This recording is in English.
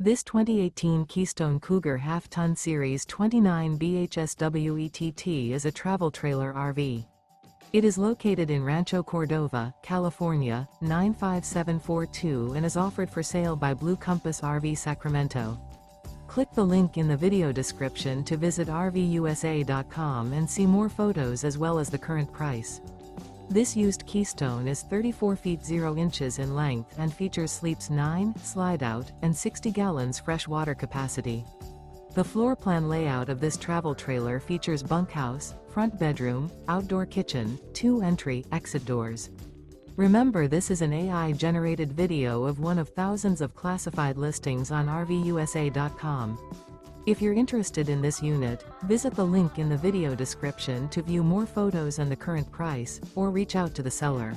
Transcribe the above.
This 2018 Keystone Cougar Half-Ton Series 29 BHSWETT is a travel trailer RV. It is located in Rancho Cordova, California, 95742 and is offered for sale by Blue Compass RV Sacramento. Click the link in the video description to visit RVUSA.com and see more photos as well as the current price. This used Keystone is 34 feet 0 inches in length and features sleeps 9, slide-out, and 60 gallons fresh water capacity. The floor plan layout of this travel trailer features bunkhouse, front bedroom, outdoor kitchen, 2 entry/exit doors. Remember, this is an AI-generated video of one of thousands of classified listings on RVUSA.com. If you're interested in this unit, visit the link in the video description to view more photos and the current price, or reach out to the seller.